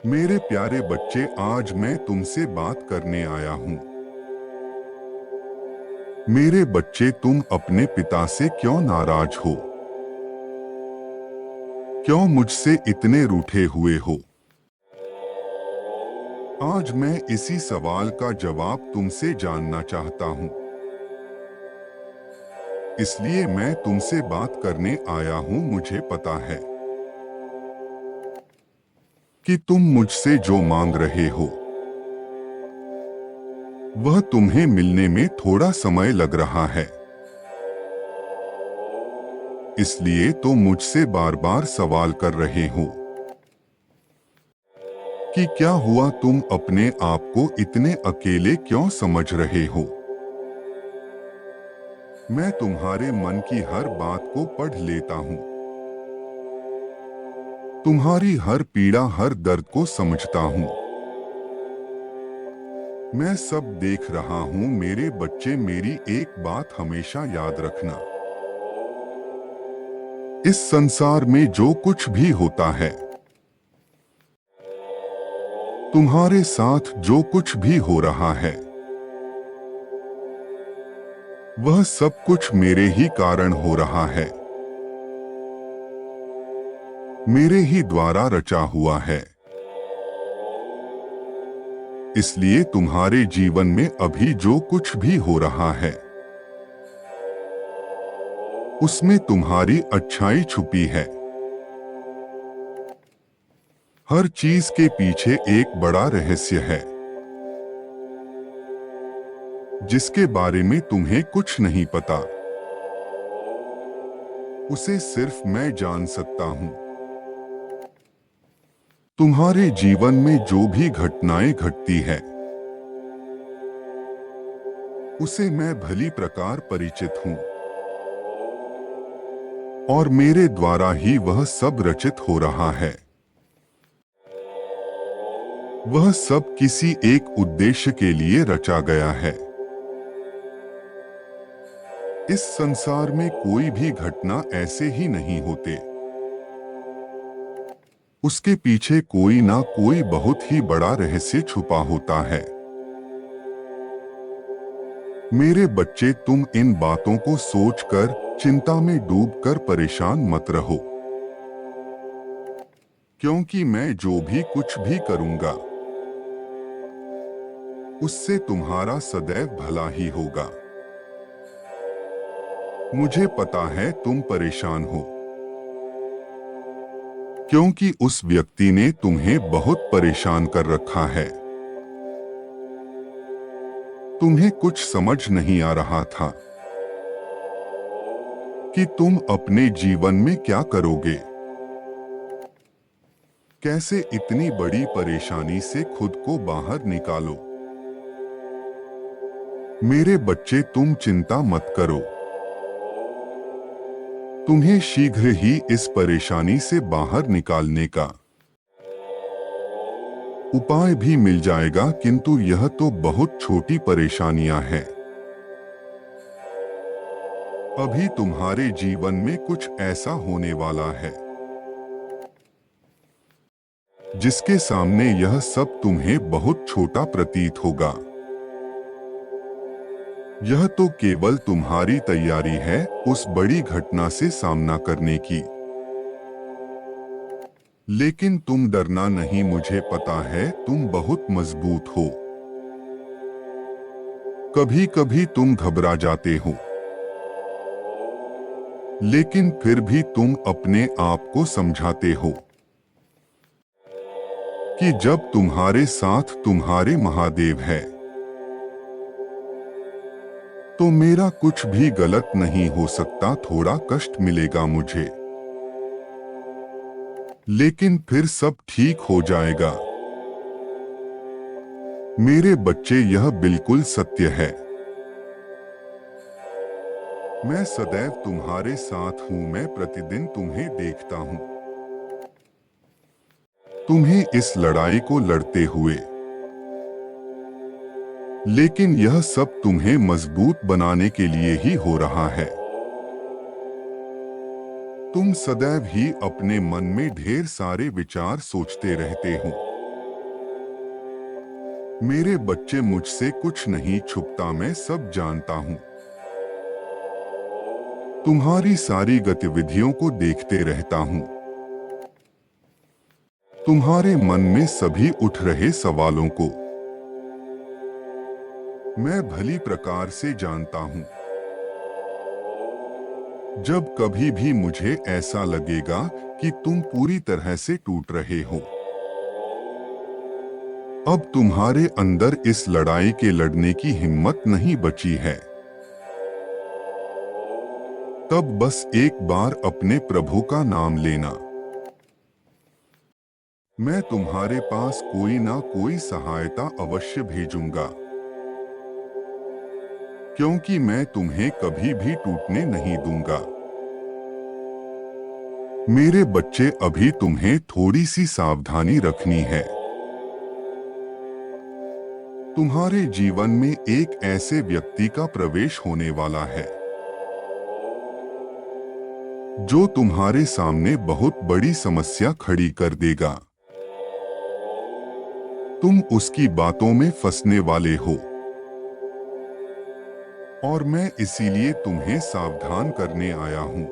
मेरे प्यारे बच्चे, आज मैं तुमसे बात करने आया हूँ। मेरे बच्चे, तुम अपने पिता से क्यों नाराज हो? क्यों मुझसे इतने रूठे हुए हो? आज मैं इसी सवाल का जवाब तुमसे जानना चाहता हूँ। इसलिए मैं तुमसे बात करने आया हूँ। मुझे पता है कि तुम मुझसे जो मांग रहे हो वह तुम्हें मिलने में थोड़ा समय लग रहा है। इसलिए तो मुझसे बार बार सवाल कर रहे हो कि क्या हुआ, तुम अपने आप को इतने अकेले क्यों समझ रहे हो? मैं तुम्हारे मन की हर बात को पढ़ लेता हूँ। तुम्हारी हर पीड़ा, हर दर्द को समझता हूँ। मैं सब देख रहा हूँ। मेरे बच्चे, मेरी एक बात हमेशा याद रखना। इस संसार में जो कुछ भी होता है, तुम्हारे साथ जो कुछ भी हो रहा है, वह सब कुछ मेरे ही कारण हो रहा है। मेरे ही द्वारा रचा हुआ है। इसलिए तुम्हारे जीवन में अभी जो कुछ भी हो रहा है, उसमें तुम्हारी अच्छाई छुपी है। हर चीज के पीछे एक बड़ा रहस्य है, जिसके बारे में तुम्हें कुछ नहीं पता। उसे सिर्फ मैं जान सकता हूं। तुम्हारे जीवन में जो भी घटनाएं घटती है, उसे मैं भली प्रकार परिचित हूं। और मेरे द्वारा ही वह सब रचित हो रहा है। वह सब किसी एक उद्देश्य के लिए रचा गया है। इस संसार में कोई भी घटना ऐसे ही नहीं होते। उसके पीछे कोई ना कोई बहुत ही बड़ा रहस्य छुपा होता है। मेरे बच्चे, तुम इन बातों को सोचकर चिंता में डूबकर परेशान मत रहो, क्योंकि मैं जो भी कुछ भी करूंगा, उससे तुम्हारा सदैव भला ही होगा। मुझे पता है तुम परेशान हो, क्योंकि उस व्यक्ति ने तुम्हें बहुत परेशान कर रखा है। तुम्हें कुछ समझ नहीं आ रहा था कि तुम अपने जीवन में क्या करोगे। कैसे इतनी बड़ी परेशानी से खुद को बाहर निकालो। मेरे बच्चे, तुम चिंता मत करो। तुम्हें शीघ्र ही इस परेशानी से बाहर निकालने का उपाय भी मिल जाएगा, किंतु यह तो बहुत छोटी परेशानियां हैं। अभी तुम्हारे जीवन में कुछ ऐसा होने वाला है जिसके सामने यह सब तुम्हें बहुत छोटा प्रतीत होगा। यह तो केवल तुम्हारी तैयारी है उस बड़ी घटना से सामना करने की। लेकिन तुम डरना नहीं। मुझे पता है तुम बहुत मजबूत हो। कभी कभी तुम घबरा जाते हो, लेकिन फिर भी तुम अपने आप को समझाते हो कि जब तुम्हारे साथ तुम्हारे महादेव है, तो मेरा कुछ भी गलत नहीं हो सकता। थोड़ा कष्ट मिलेगा मुझे, लेकिन फिर सब ठीक हो जाएगा। मेरे बच्चे, यह बिल्कुल सत्य है। मैं सदैव तुम्हारे साथ हूं। मैं प्रतिदिन तुम्हें देखता हूं, तुम्हें इस लड़ाई को लड़ते हुए। लेकिन यह सब तुम्हें मजबूत बनाने के लिए ही हो रहा है। तुम सदैव ही अपने मन में ढेर सारे विचार सोचते रहते हो। मेरे बच्चे, मुझसे कुछ नहीं छुपता, मैं सब जानता हूं। तुम्हारी सारी गतिविधियों को देखते रहता हूं। तुम्हारे मन में सभी उठ रहे सवालों को मैं भली प्रकार से जानता हूं। जब कभी भी मुझे ऐसा लगेगा कि तुम पूरी तरह से टूट रहे हो, अब तुम्हारे अंदर इस लड़ाई के लड़ने की हिम्मत नहीं बची है, तब बस एक बार अपने प्रभु का नाम लेना। मैं तुम्हारे पास कोई ना कोई सहायता अवश्य भेजूंगा, क्योंकि मैं तुम्हें कभी भी टूटने नहीं दूंगा। मेरे बच्चे, अभी तुम्हें थोड़ी सी सावधानी रखनी है। तुम्हारे जीवन में एक ऐसे व्यक्ति का प्रवेश होने वाला है जो तुम्हारे सामने बहुत बड़ी समस्या खड़ी कर देगा। तुम उसकी बातों में फंसने वाले हो, और मैं इसीलिए तुम्हें सावधान करने आया हूं,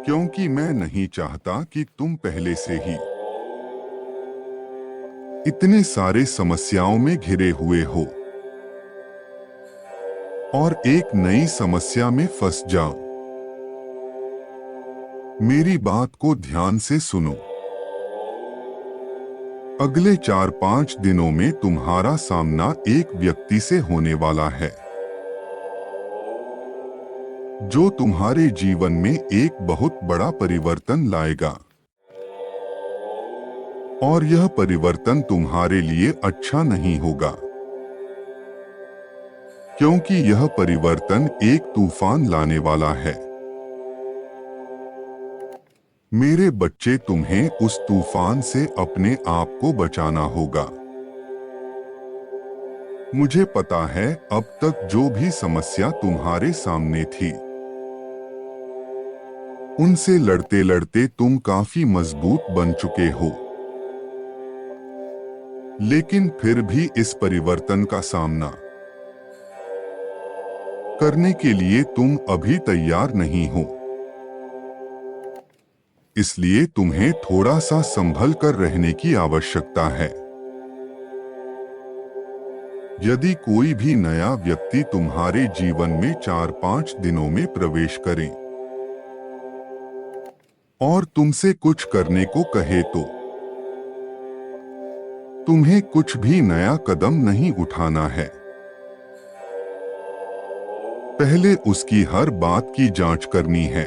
क्योंकि मैं नहीं चाहता कि तुम पहले से ही इतने सारे समस्याओं में घिरे हुए हो और एक नई समस्या में फंस जाओ। मेरी बात को ध्यान से सुनो। अगले 4-5 दिनों में तुम्हारा सामना एक व्यक्ति से होने वाला है जो तुम्हारे जीवन में एक बहुत बड़ा परिवर्तन लाएगा, और यह परिवर्तन तुम्हारे लिए अच्छा नहीं होगा, क्योंकि यह परिवर्तन एक तूफान लाने वाला है। मेरे बच्चे, तुम्हें उस तूफान से अपने आप को बचाना होगा। मुझे पता है अब तक जो भी समस्या तुम्हारे सामने थी, उनसे लड़ते लड़ते तुम काफी मजबूत बन चुके हो, लेकिन फिर भी इस परिवर्तन का सामना करने के लिए तुम अभी तैयार नहीं हो। इसलिए तुम्हें थोड़ा सा संभल कर रहने की आवश्यकता है। यदि कोई भी नया व्यक्ति तुम्हारे जीवन में 4-5 दिनों में प्रवेश करे और तुमसे कुछ करने को कहे, तो तुम्हें कुछ भी नया कदम नहीं उठाना है। पहले उसकी हर बात की जांच करनी है।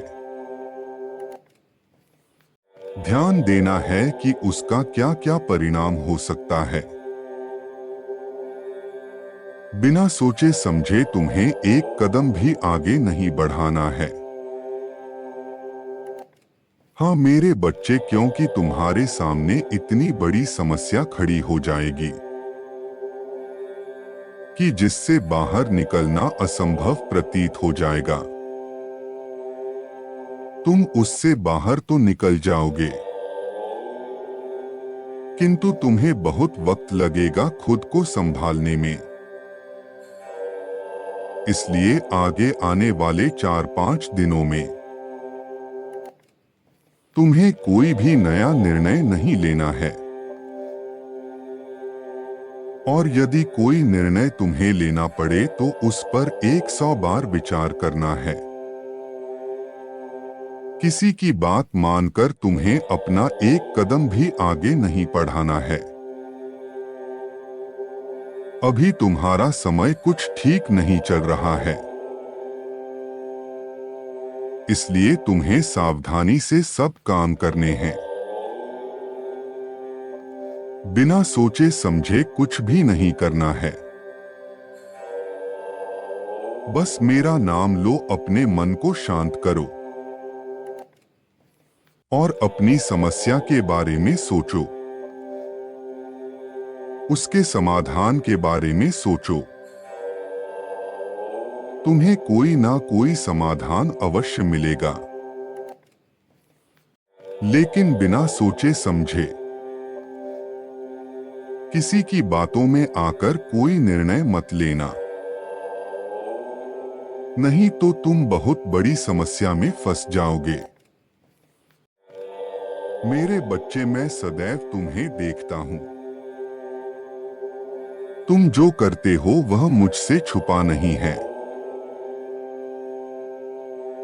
ध्यान देना है कि उसका क्या क्या परिणाम हो सकता है। बिना सोचे समझे तुम्हें एक कदम भी आगे नहीं बढ़ाना है। हाँ मेरे बच्चे, क्योंकि तुम्हारे सामने इतनी बड़ी समस्या खड़ी हो जाएगी कि जिससे बाहर निकलना असंभव प्रतीत हो जाएगा। तुम उससे बाहर तो निकल जाओगे, किंतु तुम्हें बहुत वक्त लगेगा खुद को संभालने में। इसलिए आगे आने वाले 4-5 दिनों में तुम्हें कोई भी नया निर्णय नहीं लेना है, और यदि कोई निर्णय तुम्हें लेना पड़े तो उस पर 100 बार विचार करना है। किसी की बात मानकर तुम्हें अपना एक कदम भी आगे नहीं बढ़ाना है। अभी तुम्हारा समय कुछ ठीक नहीं चल रहा है, इसलिए तुम्हें सावधानी से सब काम करने हैं। बिना सोचे समझे कुछ भी नहीं करना है। बस मेरा नाम लो, अपने मन को शांत करो और अपनी समस्या के बारे में सोचो। उसके समाधान के बारे में सोचो। तुम्हें कोई ना कोई समाधान अवश्य मिलेगा, लेकिन बिना सोचे समझे। किसी की बातों में आकर कोई निर्णय मत लेना, नहीं तो तुम बहुत बड़ी समस्या में फंस जाओगे। मेरे बच्चे, मैं सदैव तुम्हें देखता हूँ। तुम जो करते हो वह मुझसे छुपा नहीं है।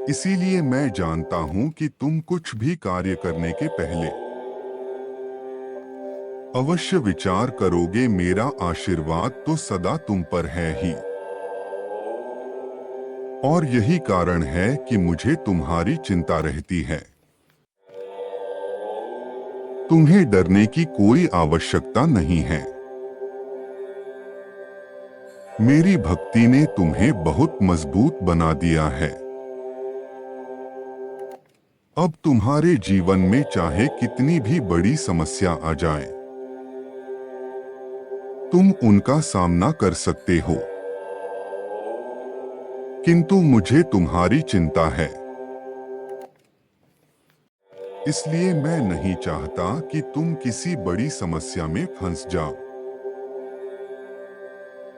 इसीलिए मैं जानता हूँ कि तुम कुछ भी कार्य करने के पहले अवश्य विचार करोगे। मेरा आशीर्वाद तो सदा तुम पर है ही, और यही कारण है कि मुझे तुम्हारी चिंता रहती है। तुम्हें डरने की कोई आवश्यकता नहीं है। मेरी भक्ति ने तुम्हें बहुत मजबूत बना दिया है। अब तुम्हारे जीवन में चाहे कितनी भी बड़ी समस्या आ जाए, तुम उनका सामना कर सकते हो। किंतु मुझे तुम्हारी चिंता है, इसलिए मैं नहीं चाहता कि तुम किसी बड़ी समस्या में फंस जाओ।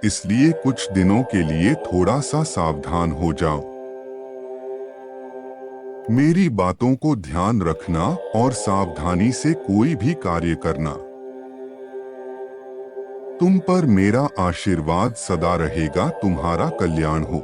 इसलिए कुछ दिनों के लिए थोड़ा सा सावधान हो जाओ। मेरी बातों को ध्यान रखना और सावधानी से कोई भी कार्य करना। तुम पर मेरा आशीर्वाद सदा रहेगा। तुम्हारा कल्याण हो।